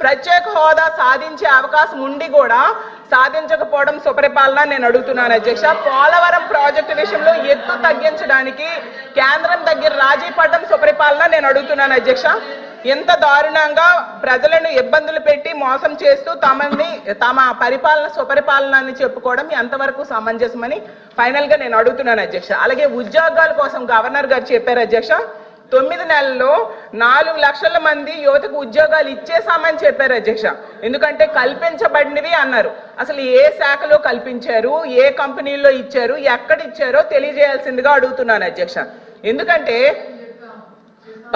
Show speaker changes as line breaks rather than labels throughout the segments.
ప్రత్యేక హోదా సాధించే అవకాశం ఉండి కూడా సాధించకపోవడం సుపరిపాలన నేను అడుగుతున్నాను అధ్యక్ష. పోలవరం ప్రాజెక్టు విషయంలో ఎత్తు తగ్గించడానికి కేంద్రం దగ్గర రాజీ పడడం సుపరిపాలన నేను అడుగుతున్నాను అధ్యక్ష. ఎంత దారుణంగా ప్రజలను ఇబ్బందులు పెట్టి మోసం చేస్తూ తమ పరిపాలన సుపరిపాలన అని చెప్పుకోవడం ఎంతవరకు సమంజసమని ఫైనల్ గా నేను అడుగుతున్నాను అధ్యక్ష. అలాగే ఉద్యోగాల కోసం గవర్నర్ గారు చెప్పారు అధ్యక్ష, 9 నెలల్లో 4 లక్షల మంది యువతకు ఉద్యోగాలు ఇచ్చేసామని చెప్పారు అధ్యక్ష. ఎందుకంటే కల్పించబడినవి అన్నారు. అసలు ఏ శాఖలో కల్పించారు, ఏ కంపెనీల్లో ఇచ్చారు, ఎక్కడ ఇచ్చారో తెలియజేయాల్సిందిగా అడుగుతున్నాను అధ్యక్ష. ఎందుకంటే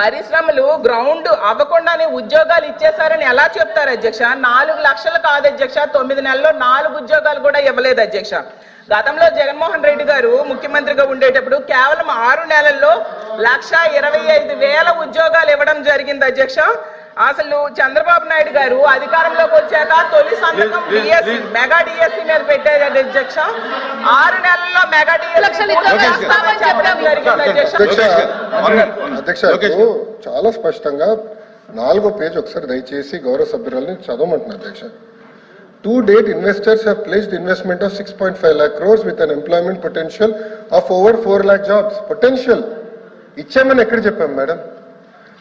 పరిశ్రమలు గ్రౌండ్ అవ్వకుండానే ఉద్యోగాలు ఇచ్చేసారని ఎలా చెప్తారు అధ్యక్ష? 4 లక్షలు కాదు అధ్యక్ష, 9 నెలల్లో 4 ఉద్యోగాలు కూడా ఇవ్వలేదు అధ్యక్ష. గతంలో జగన్మోహన్ రెడ్డి గారు ముఖ్యమంత్రిగా ఉండేటప్పుడు కేవలం 6 నెలల్లో 1,25,000 ఉద్యోగాలు ఇవ్వడం జరిగింది అధ్యక్ష. అసలు చంద్రబాబు నాయుడు గారు అధికారంలోకి వచ్చాక తొలి సంతకం డిఎస్సి మెగా డిఎస్సి మీద పెట్టారు అధ్యక్ష. 6 నెలల్లో మెగా డిఎస్సి
అధ్యక్ష చాలా స్పష్టంగా 4వ పేజ్ ఒకసారి దయచేసి గౌరవ సభ్యురాలని చదవమంటున్నారు అధ్యక్ష. To date, investors have pledged investment of 6.5 lakh crores with an employment potential of over 4 lakh jobs. Potential. ఇచ్చామని ఎక్కడ చెప్పాం మేడం?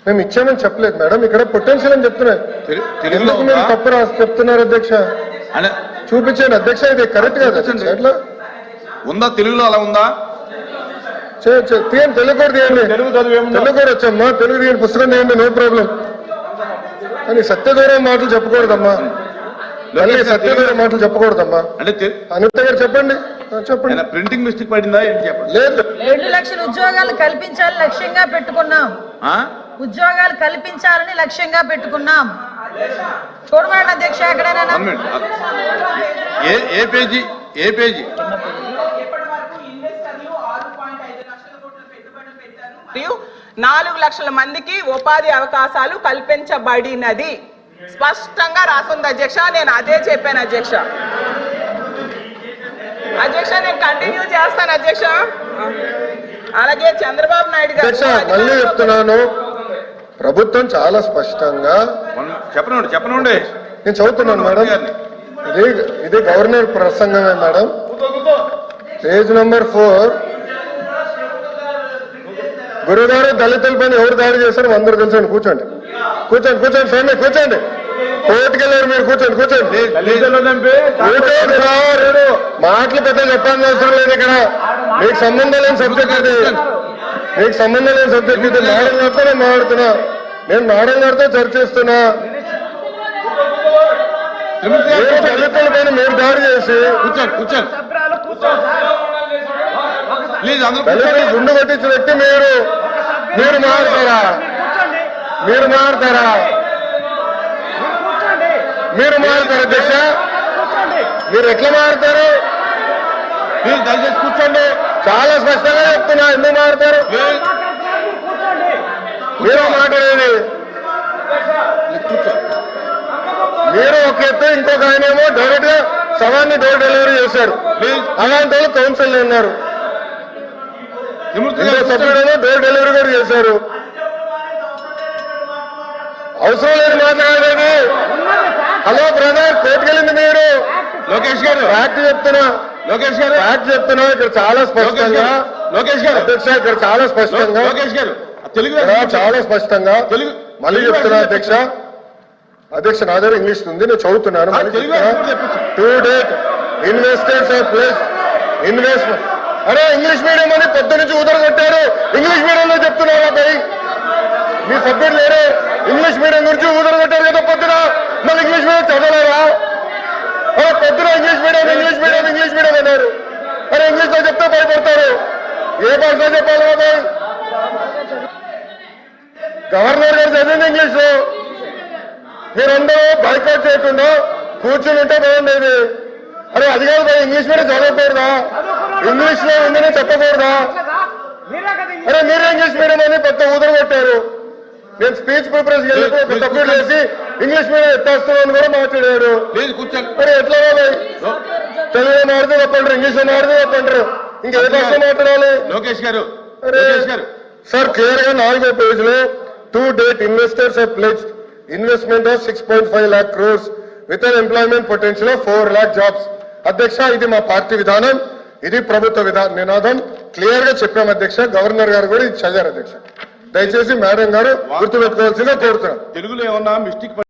మేము ఇచ్చామని చెప్పలేదు మేడం, ఇక్కడ పొటెన్షియల్ అని చెప్తున్నారు. ఎందుకు మీరు తప్పు రాసి చెప్తున్నారు అధ్యక్ష? చూపించండి అధ్యక్ష, ఇది కరెక్ట్ కాదు ఎట్లా
ఉందా? తెలుగులో అలా ఉందా?
తీయండి, తెలుగు కూడా తీయండి. తెలుగు కూడా వచ్చమ్మా, తెలుగు తీయండి, పుస్తకం తీయండి, నో ప్రాబ్లం. కానీ సత్యదూరం మాటలు చెప్పకూడదమ్మా, సత్యదూరం మాటలు చెప్పకూడదమ్మా.
అంటే
అనిత గారు చెప్పండి. చెప్పండి.
ప్రింటింగ్ మిస్టేక్ పడిందా ఏంటి చెప్పండి.
లేదు,
2 లక్షల ఉద్యోగాలు కల్పించాలని లక్ష్యంగా పెట్టుకున్నాం. ఉద్యోగాలు కల్పించాలని లక్ష్యంగా పెట్టుకున్నాం. చూడమండి అధ్యక్ష, ఎక్కడైనా
ఏ పేజీ? ఏ పేజీ?
మరియు 4 లక్షల మందికి ఉపాధి అవకాశాలు కల్పించబడినది స్పష్టంగా రాసుంది అధ్యక్ష. నేను అదే చెప్పాను అధ్యక్ష. అధ్యక్ష నేను కంటిన్యూ చేస్తాను అధ్యక్ష. అలాగే చంద్రబాబు నాయుడు గారు
మళ్ళీ చెప్తున్నాను, ప్రభుత్వం చాలా స్పష్టంగా
చెప్పనండి
నేను చదువుతున్నాను మేడం. ఇది గవర్నర్ ప్రసంగమే మేడం. Page number 4. గురుగారు దళితులపైన ఎవరు దాడి చేశారు అందరూ తెలుసండి. కూర్చోండి కూర్చోండి కూర్చోండి ఫ్రెండ్, కూర్చోండి. కోర్టుకెళ్ళారు మీరు, కూర్చోండి కూర్చోండి. మాటలు పెద్ద చెప్పాల్సిన అవసరం లేదు ఇక్కడ. మీకు సంబంధం లేని సబ్జెక్ట్ ఇది, మీకు సంబంధం లేని సబ్జెక్ట్ ఇది. మేడం గారితో నేను మాట్లాడుతున్నా, నేను మేడం గారితో చర్చిస్తున్నా. దళితుల పైన మీరు దాడి చేసి దళితులు గుండు కొట్టించిన వ్యక్తి మీరు మారుతారా? మీరు మారుతారా? మీరు మారుతారు అధ్యక్ష? మీరు ఎట్లా మారుతారు? మీరు దయచేసి కూర్చోండి. చాలా స్పష్టంగా చెప్తున్నా, ఎందుకు మారుతారు? మీరు మాట్లాడేది మీరు ఒక ఎత్తు, ఇంకొక ఆయన ఏమో డైరెక్ట్ గా సవాన్ని డోర్ డెలివరీ చేశారు. అలాంటి వాళ్ళు కౌన్సిల్ ఉన్నారు, సభ్యుడేమో డోర్ డెలివరీ కూడా చేశారు. అవసరం లేదు మాట్లాడేది. హలో బ్రదర్, కోర్టుకెళ్ళింది మీరు.
లోకేష్ గారు
ఫ్యాక్ట్ చెప్తున్నా,
లోకేష్ గారు
ఫ్యాక్ట్ చెప్తున్నా. ఇక్కడ చాలా స్పష్టంగా
లోకేష్ గారు
అధ్యక్ష, ఇక్కడ చాలా స్పష్టంగా
లోకేష్ గారు తెలుగు
చాలా స్పష్టంగా
తెలుగు
మళ్ళీ చెప్తున్నా అధ్యక్ష. అధ్యక్ష నా దగ్గర ఇంగ్లీష్ ఉంది, నేను చదువుతున్నాను. To date investors investment. అరే ఇంగ్లీష్ మీడియం అని పొద్దు నుంచి ఊదరగొట్టారు. ఇంగ్లీష్ మీడియంలో చెప్తున్నారా భయ్? మీ సభ్యుడు లేరు. ఇంగ్లీష్ మీడియం గురించి ఊదరగొట్టారు కదా పొద్దున, మళ్ళీ ఇంగ్లీష్ మీడియం చదవలేరా? అరే పొద్దున ఇంగ్లీష్ మీడియం అన్నారు. అరే ఇంగ్లీష్ లో చెప్తే భయపడతారు. ఏ భాషలో చెప్పాలి బాబాయ్? గవర్నర్ గారు చదివింది ఇంగ్లీష్ లో. మీరందరూ బైకాట్ చేయకుండా కూర్చుని ఉంటే బాగుండేది. అరే అది కాదు భయ్, ఇంగ్లీష్ మీడియం చదవకూడదా? ఇంగ్లీష్ లో ఉందని చెప్పకూడదా? అరే మీరే ఇంగ్లీష్ మీడియం అని పెద్ద ఊదరు పెట్టారు. నేను స్పీచ్ ప్రిపరేషన్ వెళ్ళి సబ్మిట్ చేసి ఇంగ్లీష్ మీడియం ఎత్తేస్తున్నాను కూడా మాట్లాడారు. మరి ఎట్లా తెలుగులో మాడితే చెప్పంటారు, ఇంగ్లీష్ లో మాడితే చెప్పంటారు, ఇంకా ఏ భాష మాట్లాడాలి?
లోకేష్ గారు
సార్ క్లియర్ గా 4వ పేజ్ లో to date investors have pledged investment of 6.5 lakh crores with an employment potential of 4 lakh jobs. అధ్యక్ష, ఇది మా పార్టీ విధానం, ఇది ప్రభుత్వ నినాదం. క్లియర్ గా చెప్పాం అధ్యక్ష. గవర్నర్ గారు కూడా ఇది చదివారు అధ్యక్ష. దయచేసి మేడం గారు గుర్తుపెట్టుకోవాల్సిందిగా కోరుతున్నాం.
తెలుగులో ఏమన్నా మిస్టేక్